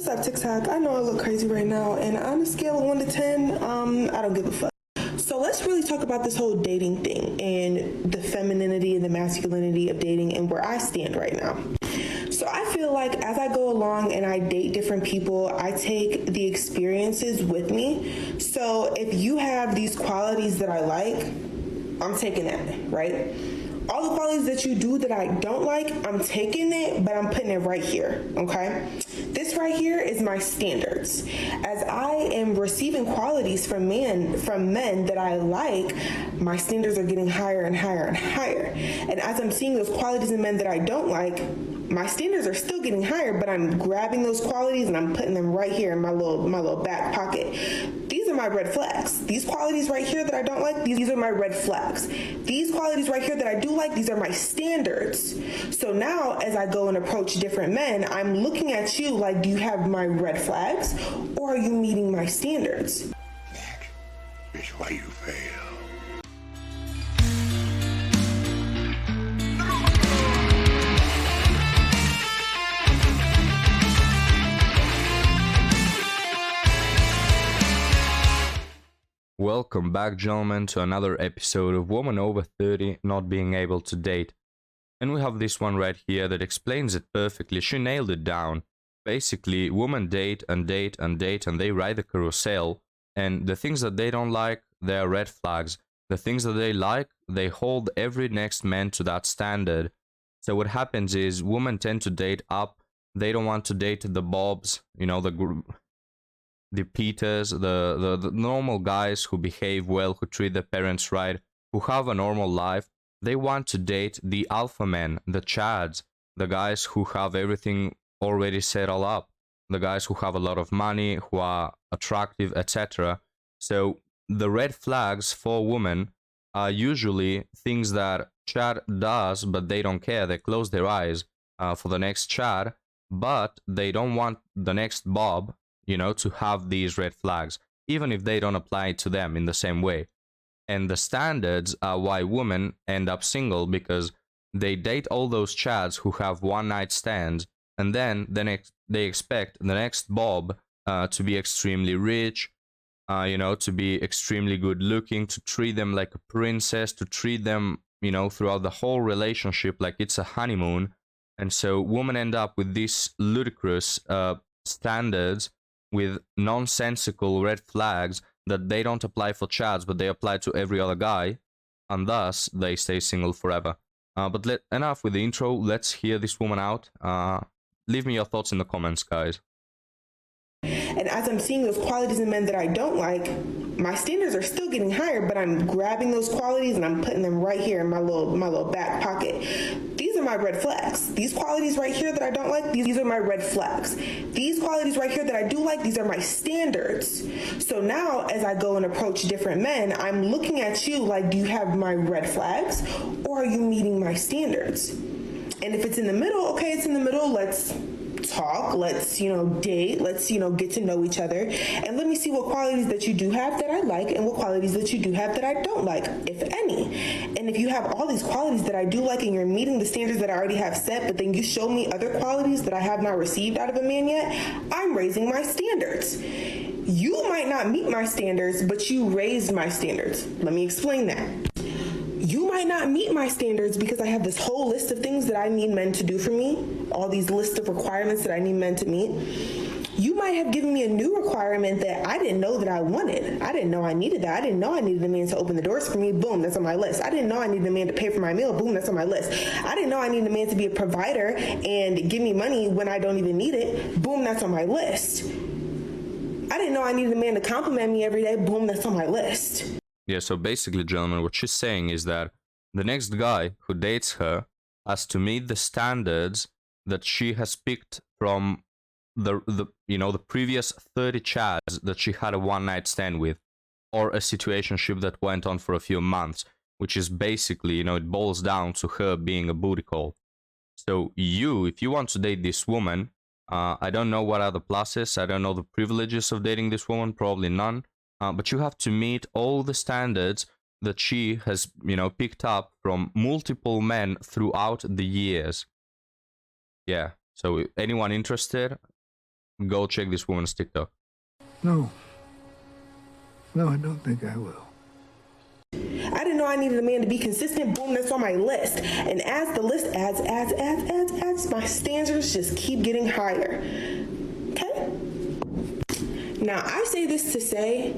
up, TikTok? I know I look crazy right now, and on a scale of 1 to 10, I don't give a fuck. So let's really talk about this whole dating thing and the femininity and the masculinity of dating and where I stand right now. So I feel like as I go along and I date different people, I take the experiences with me. So if you have these qualities that I like, I'm taking that, right? All the qualities that you do that I don't like, I'm taking it, but I'm putting it right here, okay? This right here is my standards. As I am receiving qualities from men that I like, my standards are getting higher and higher and higher. And as I'm seeing those qualities in men that I don't like, my standards are still getting higher, but I'm grabbing those qualities and I'm putting them right here in my little back pocket. These are my red flags. These qualities right here that I don't like, these are my red flags. These qualities right here that I do like, these are my standards. So now as I go and approach different men, I'm looking at you like, do you have my red flags or are you meeting my standards? That is why you fail. Welcome back, gentlemen, to another episode of Woman Over 30 Not Being Able to Date. And we have this one right here that explains it perfectly. She nailed it down. Basically, women date and date and date and they ride the carousel. And the things that they don't like, they are red flags. The things that they like, they hold every next man to that standard. So what happens is women tend to date up. They don't want to date the bobs, the Peters, the normal guys who behave well, who treat their parents right, who have a normal life. They want to date the alpha men, the chads, the guys who have everything already set all up, the guys who have a lot of money, who are attractive, etc. So the red flags for women are usually things that chad does, but they don't care. They close their eyes for the next chad, but they don't want the next bob to have these red flags, even if they don't apply to them in the same way. And the standards are why women end up single, because they date all those chads who have one night stands, and then they expect the next bob to be extremely rich, to be extremely good looking, to treat them like a princess, to treat them, throughout the whole relationship like it's a honeymoon. And so women end up with these ludicrous standards, with nonsensical red flags that they don't apply for chads, but they apply to every other guy, and thus they stay single forever. But enough with the intro. Let's hear this woman out. Leave me your thoughts in the comments, guys. And as I'm seeing those qualities in men that I don't like, my standards are still getting higher, but I'm grabbing those qualities and I'm putting them right here in my little back pocket. These are my red flags. These qualities right here that I don't like, these are my red flags. These qualities right here that I do like, these are my standards. So now as I go and approach different men, I'm looking at you like, do you have my red flags or are you meeting my standards? And if it's in the middle, okay, it's in the middle. Let's talk, let's date, let's get to know each other, and let me see what qualities that you do have that I like and what qualities that you do have that I don't like, if any. And if you have all these qualities that I do like and you're meeting the standards that I already have set, but then you show me other qualities that I have not received out of a man yet, I'm raising my standards. You might not meet my standards, but you raised my standards. Let me explain that. You might not meet my standards because I have this whole list of things that I need men to do for me, all these lists of requirements that I need men to meet. You might have given me a new requirement that I didn't know that I wanted. I didn't know I needed that. I didn't know I needed a man to open the doors for me. Boom, that's on my list. I didn't know I needed a man to pay for my meal. Boom, that's on my list. I didn't know I needed a man to be a provider and give me money when I don't even need it. Boom, that's on my list. I didn't know I needed a man to compliment me every day. Boom, that's on my list. Yeah, so basically, gentlemen, what she's saying is that the next guy who dates her has to meet the standards that she has picked from the previous 30 chads that she had a one-night stand with, or a situationship that went on for a few months, which is basically, it boils down to her being a booty call. So if you want to date this woman, I don't know what are the pluses, I don't know the privileges of dating this woman, probably none. But you have to meet all the standards that she has, picked up from multiple men throughout the years. Yeah, so anyone interested, Go check this woman's TikTok. No. No, I don't think I will. I didn't know I needed a man to be consistent. Boom, that's on my list. And as the list adds, my standards just keep getting higher. Okay? Now, I say this to say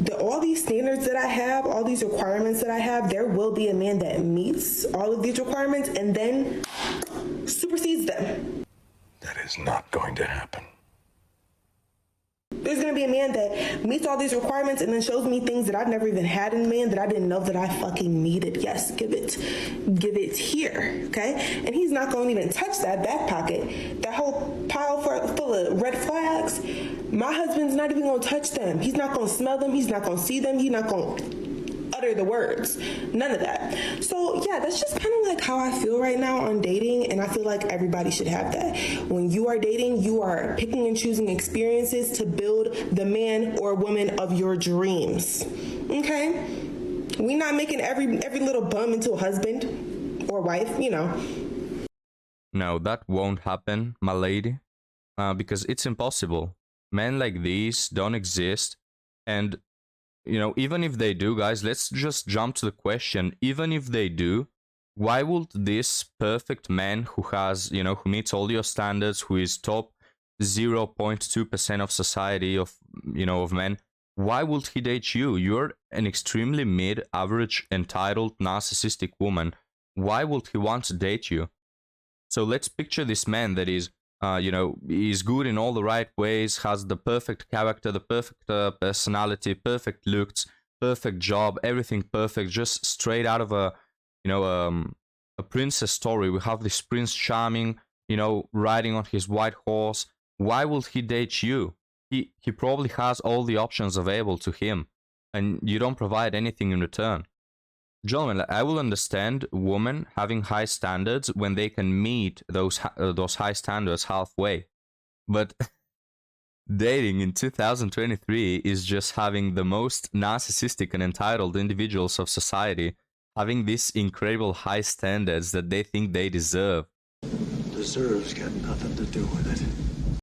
that all these standards that I have, all these requirements that I have, there will be a man that meets all of these requirements and then supersedes them. That is not going to happen. There's going to be a man that meets all these requirements and then shows me things that I've never even had in a man that I didn't know that I fucking needed. Yes, give it here, okay? And he's not going to even touch that back pocket, that whole pile full of red flags. My husband's not even going to touch them. He's not going to smell them. He's not going to see them. He's not going to utter the words. None of that. So yeah, that's just kind of like how I feel right now on dating, and I feel like everybody should have that. When you are dating, you are picking and choosing experiences to build the man or woman of your dreams. Okay? We not making every little bum into a husband or wife, you know. No, that won't happen, my lady, because it's impossible. Men like these don't exist, and you know, even if they do, guys, let's just jump to the question. Even if they do, why would this perfect man who has, you know, who meets all your standards, who is top 0.2% of society of, you know, of men, why would he date you? You're an extremely mid-average, entitled, narcissistic woman. Why would he want to date you? So let's picture this man that is, you know, is good in all the right ways, has the perfect character, the perfect personality, perfect looks, perfect job, everything perfect, just straight out of a, you know, a princess story. We have this Prince Charming, you know, riding on his white horse. Why would he date you? He probably has all the options available to him, and you don't provide anything in return. Gentlemen, I will understand women having high standards when they can meet those high standards halfway. But dating in 2023 is just having the most narcissistic and entitled individuals of society having these incredible high standards that they think they deserve. Deserves got nothing to do with it.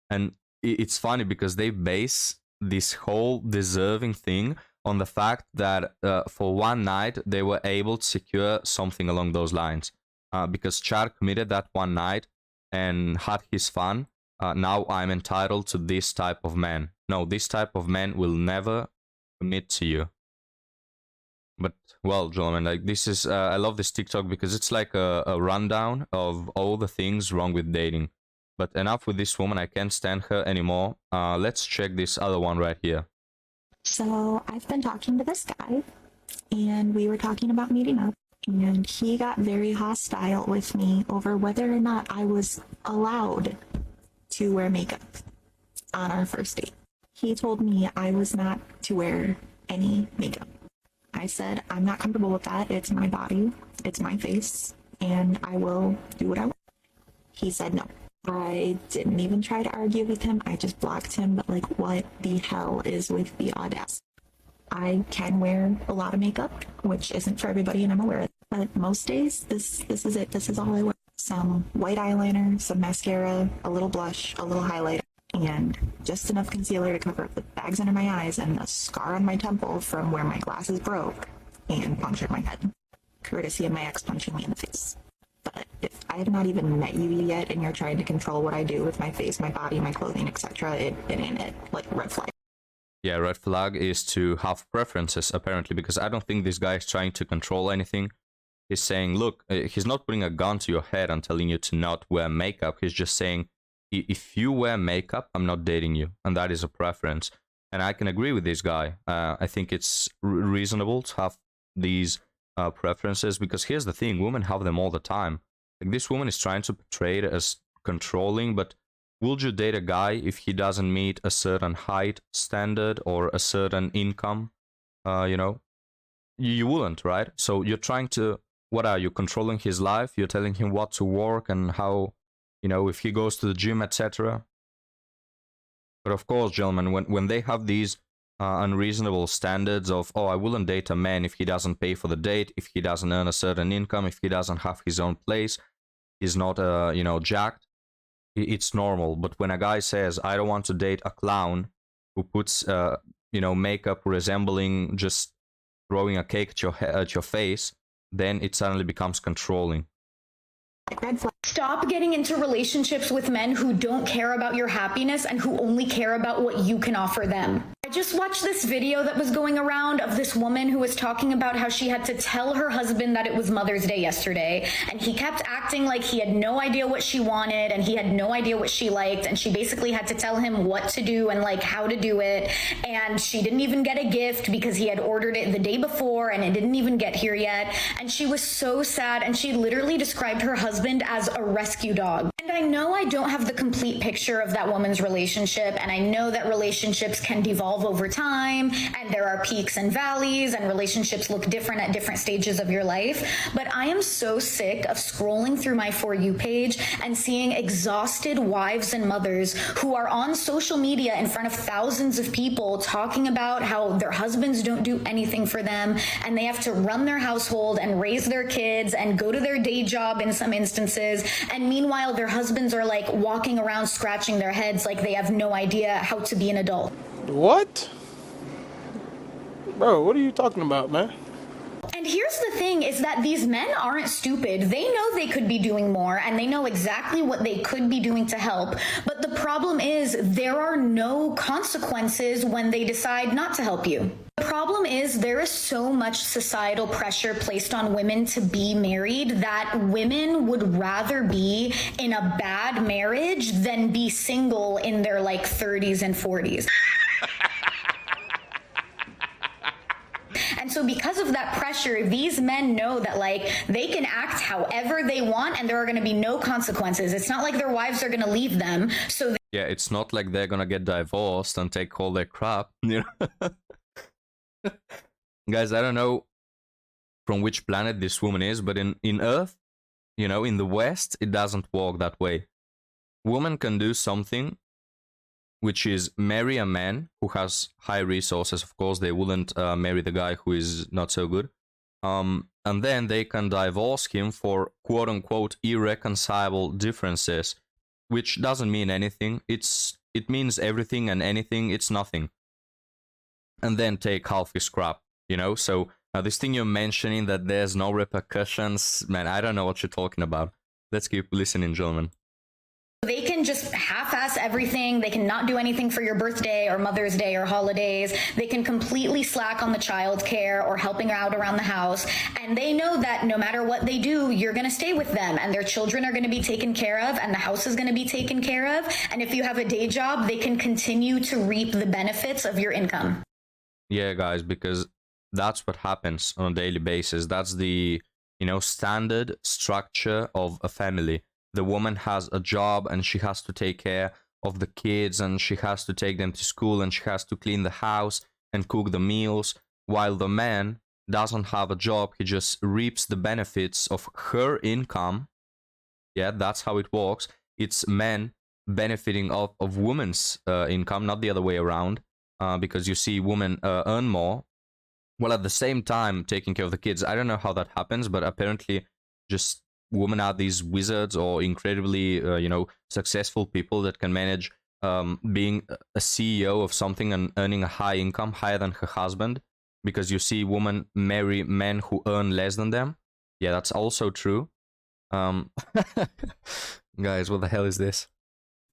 And it's funny because they base this whole deserving thing on the fact that for one night they were able to secure something along those lines. Because Chad committed that one night and had his fun, now I'm entitled to this type of man. No, this type of man will never commit to you. But, well, gentlemen, like this is, I love this TikTok because it's like a rundown of all the things wrong with dating. But enough with this woman, I can't stand her anymore. Let's check this other one right here. So I've been talking to this guy, and we were talking about meeting up, and he got very hostile with me over whether or not I was allowed to wear makeup on our first date. He told me I was not to wear any makeup. I said, I'm not comfortable with that. It's my body, it's my face, and I will do what I want. He said no. I didn't even try to argue with him. I just blocked him, but like, what the hell is with the audacity? I can wear a lot of makeup, which isn't for everybody, and I'm aware of it. But most days, this is it. This is all I wear. Some white eyeliner, some mascara, a little blush, a little highlighter, and just enough concealer to cover up the bags under my eyes and a scar on my temple from where my glasses broke and punctured my head, courtesy of my ex punching me in the face. But if I have not even met you yet and you're trying to control what I do with my face, my body, my clothing, etc., it ain't it. Like, red flag. Yeah, red flag is to have preferences, apparently, because I don't think this guy is trying to control anything. He's saying, look, he's not putting a gun to your head and telling you to not wear makeup. He's just saying, if you wear makeup, I'm not dating you. And that is a preference. And I can agree with this guy. I think it's reasonable to have these preferences, because here's the thing, women have them all the time. Like, this woman is trying to portray it as controlling, but would you date a guy if he doesn't meet a certain height standard or a certain income? You know, you wouldn't, right? So you're trying to, what are you, controlling his life? You're telling him what to work and how, you know, if he goes to the gym, etc. But of course, gentlemen, when they have these unreasonable standards of, oh, I wouldn't date a man if he doesn't pay for the date, if he doesn't earn a certain income, if he doesn't have his own place, he's not, you know, jacked. it's normal. But when a guy says, I don't want to date a clown who puts, makeup resembling just throwing a cake at your face, then it suddenly becomes controlling. Red flag. Stop getting into relationships with men who don't care about your happiness and who only care about what you can offer them. I just watched this video that was going around of this woman who was talking about how she had to tell her husband that it was Mother's Day yesterday, and he kept acting like he had no idea what she wanted and he had no idea what she liked, and she basically had to tell him what to do and like how to do it, and she didn't even get a gift because he had ordered it the day before and it didn't even get here yet, and she was so sad, and she literally described her husband as a rescue dog. And I know I don't have the complete picture of that woman's relationship, and I know that relationships can devolve over time, and there are peaks and valleys, and relationships look different at different stages of your life. But I am so sick of scrolling through my For You page and seeing exhausted wives and mothers who are on social media in front of thousands of people talking about how their husbands don't do anything for them, and they have to run their household and raise their kids and go to their day job in some instances, and meanwhile their husbands are like walking around scratching their heads like they have no idea how to be an adult. What? Bro, what are you talking about, man? And here's the thing is that these men aren't stupid. They know they could be doing more, and they know exactly what they could be doing to help. But the problem is there are no consequences when they decide not to help you. The problem is there is so much societal pressure placed on women to be married that women would rather be in a bad marriage than be single in their like 30s and 40s. And so because of that pressure, these men know that like they can act however they want and there are going to be no consequences. It's not like their wives are going to leave them. So Yeah, it's not like they're gonna get divorced and take all their crap, you know? Guys, I don't know from which planet this woman is, but in Earth, you know, in the West, it doesn't work that way. Woman can do something, which is marry a man who has high resources. Of course, they wouldn't marry the guy who is not so good. And then they can divorce him for quote-unquote irreconcilable differences, which doesn't mean anything. It means everything and anything. It's nothing. And then take half his crap, you know? So this thing you're mentioning that there's no repercussions, man, I don't know what you're talking about. Let's keep listening, gentlemen. they can just half-ass everything. They can not do anything for your birthday or Mother's Day or holidays. They can completely slack on the child care or helping out around the house. And they know that no matter what they do, you're going to stay with them and their children are going to be taken care of and the house is going to be taken care of. And if you have a day job, they can continue to reap the benefits of your income. Yeah, guys, because that's what happens on a daily basis. That's the, standard structure of a family. The woman has a job and she has to take care of the kids and she has to take them to school and she has to clean the house and cook the meals, while the man doesn't have a job. He just reaps the benefits of her income. Yeah, that's how it works. It's men benefiting of women's income, not the other way around, because you see women earn more while at the same time taking care of the kids. I don't know how that happens, but apparently just women are these wizards or incredibly, successful people that can manage being a CEO of something and earning a high income, higher than her husband, because you see women marry men who earn less than them. Yeah, that's also true. Guys, what the hell is this?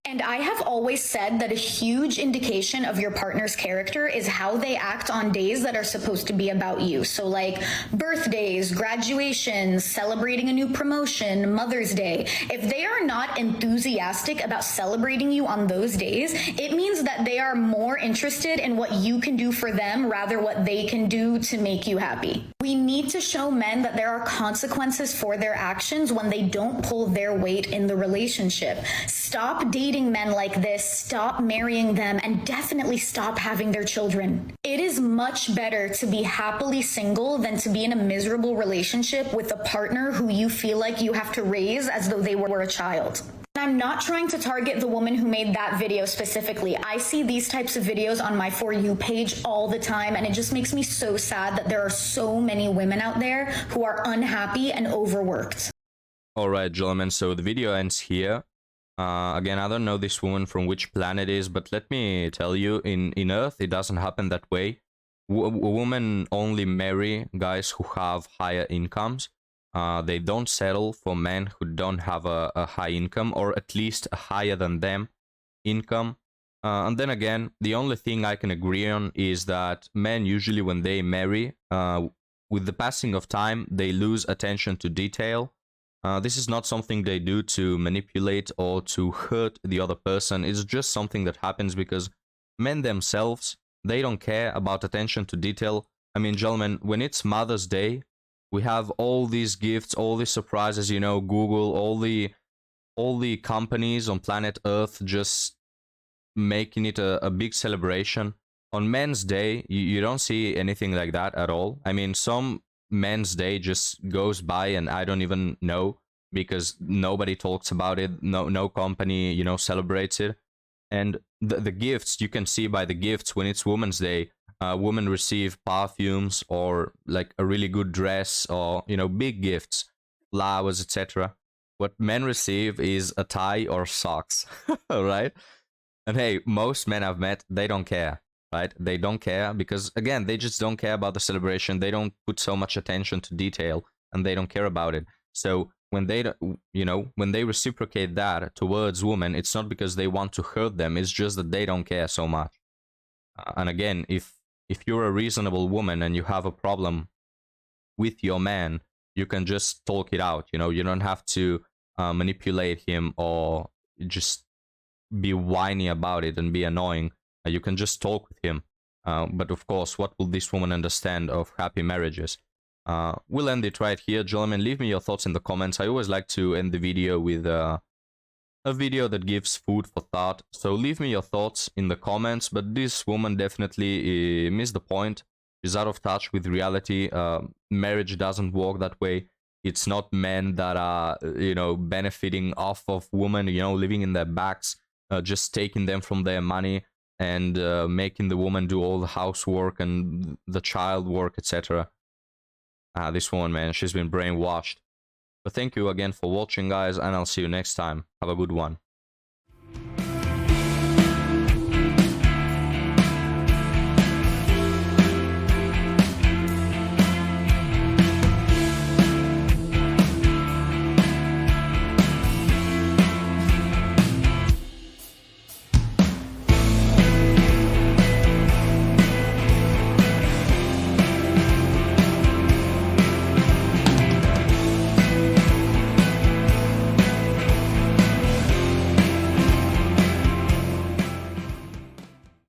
And I have always said that a huge indication of your partner's character is how they act on days that are supposed to be about you. So like birthdays, graduations, celebrating a new promotion, Mother's Day. If they are not enthusiastic about celebrating you on those days, it means that they are more interested in what you can do for them rather what they can do to make you happy. We need to show men that there are consequences for their actions when they don't pull their weight in the relationship. Stop dating men like this, stop marrying them, and definitely stop having their children. It is much better to be happily single than to be in a miserable relationship with a partner who you feel like you have to raise as though they were a child. I'm not trying to target the woman who made that video specifically. I see these types of videos on my For You page all the time, and it just makes me so sad that there are so many women out there who are unhappy and overworked. All right, gentlemen, so the video ends here. Again, I don't know this woman from which planet is, but let me tell you, in Earth, it doesn't happen that way. Women only marry guys who have higher incomes. They don't settle for men who don't have a high income, or at least a higher than them income. And then again, the only thing I can agree on is that men usually, when they marry, with the passing of time, they lose attention to detail. This is not something they do to manipulate or to hurt the other person. It's just something that happens because men themselves, they don't care about attention to detail. I mean, gentlemen, when it's Mother's Day, we have all these gifts, all these surprises, you know, Google, all the companies on planet Earth just making it a big celebration. On Men's Day, you don't see anything like that at all. I mean, some Men's Day just goes by and I don't even know because nobody talks about it. No company, you know, celebrates it. And the gifts, you can see by the gifts when it's Women's Day, women receive perfumes or like a really good dress or, you know, big gifts, flowers, etc. What men receive is a tie or socks, right? And hey, most men I've met, they don't care, right? They don't care because, again, they just don't care about the celebration. They don't put so much attention to detail and they don't care about it. So when they, you know, when they reciprocate that towards women, it's not because they want to hurt them. It's just that they don't care so much. And again, if you're a reasonable woman and you have a problem with your man, you can just talk it out. You know, you don't have to manipulate him or just be whiny about it and be annoying. You can just talk with him. But of course, what will this woman understand of happy marriages? We'll end it right here, gentlemen. Leave me your thoughts in the comments. I always like to end the video with a video that gives food for thought. So leave me your thoughts in the comments. But this woman definitely missed the point. She's out of touch with reality. Marriage doesn't work that way. It's not men that are, you know, benefiting off of women, you know, living in their backs, just taking them from their money and making the woman do all the housework and the child work, etc. This woman, man, she's been brainwashed. But thank you again for watching, guys, and I'll see you next time. Have a good one.